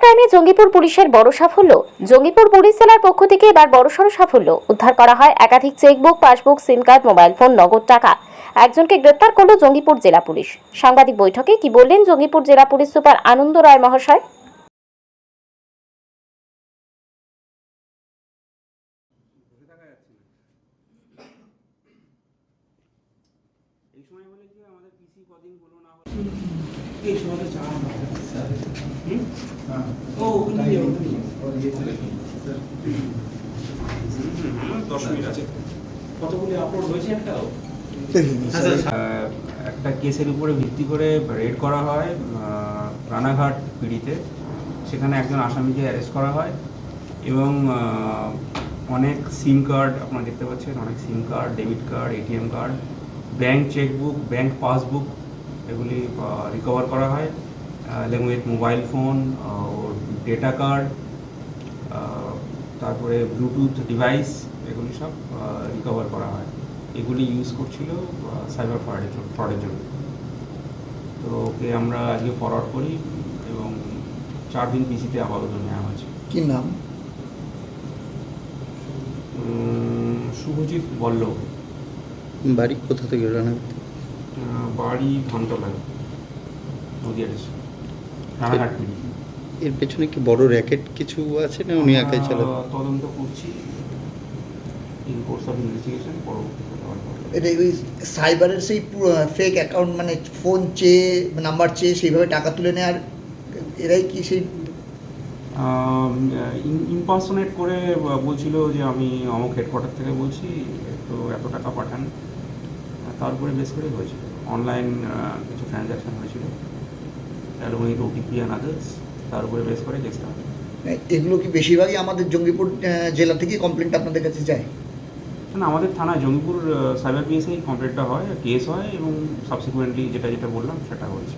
ক্রাইমে জঙ্গিপুর পুলিশের বড় সাফল্য। জঙ্গিপুর পুলিশ জেলার পক্ষ থেকে এবার বড়সড় সাফল্য। উদ্ধার করা হয় একাধিক চেকবুক, পাসবুক, সিম কার্ড, মোবাইল ফোন, নগদ টাকা। একজনকে গ্রেপ্তার করল জঙ্গিপুর জেলা পুলিশ। সাংবাদিক বৈঠকে কি বললেন জঙ্গিপুর জেলা পুলিশ সুপার আনন্দ রায় মহাশয়? এই সময় বলে কি আমাদের পিসি কদিন হলো না এই সময় চা ও ওখানে স্যার 10 মিনিট আছে কতগুলি আপলোড হয়েছে একটা কেসের উপরে ভিত্তি করে রেড করা হয় রানাঘাট পিড়িতে। সেখানে একজন আসামিকে অ্যারেস্ট করা হয় এবং অনেক সিম কার্ড আপনারা দেখতে পাচ্ছেন, অনেক সিম card, debit card, ATM card, bank chequebook, bank passbook এগুলি রিকভার করা হয়। along with mobile phone, data card, তারপরে ব্লুটুথ ডিভাইস এগুলি সব রিকভার করা হয়। এগুলি ইউজ করছিল সাইবার ফ্রডের জন্য। তো ওকে আমরা আজকে ফরওয়ার্ড করি এবং 4 দিন পিসিতে আপাতত নেওয়া হয়েছে। কি নাম? শুভজিৎ বল্লভ। বাড়ি কোথা থেকে? বাড়ি ধানতলায়, নদিয়া রানাঘাট পিড়ি। এর পেছনে কি বড় র্যাকেট কিছু আছে না উনি একাই চালান? তদন্ত করছি, ইন কোর্স অফ ইনভেস্টিগেশন পরবর্তীতে। এটা ওই সাইবারের সেই ফেক অ্যাকাউন্ট, মানে ফোন চেয়ে, নাম্বার চেয়ে সেইভাবে টাকা তুলে নেয়, আর এরাই কি সেই ইম্পারসোনেট করে বলছিল যে আমি অমুক হেডকোয়ার্টার থেকে বলছি, তো এত টাকা পাঠান। তারপরে বেশ করে হয়েছিল অনলাইন কিছু ট্রানজ্যাকশন হয়েছিল, along with OTP and others। তার উপরে বেশ করে কেসটা হয়। এগুলো কি বেশিরভাগই আমাদের জঙ্গিপুর জেলা থেকে কমপ্লেন্ট আপনাদের কাছে যায়? না, আমাদের থানায় জঙ্গিপুর সাইবার পিএসআই কমপ্লেন্টটা হয়, কেস হয় এবং সাবসিকুয়েন্টলি যেটা বললাম সেটা হয়েছে।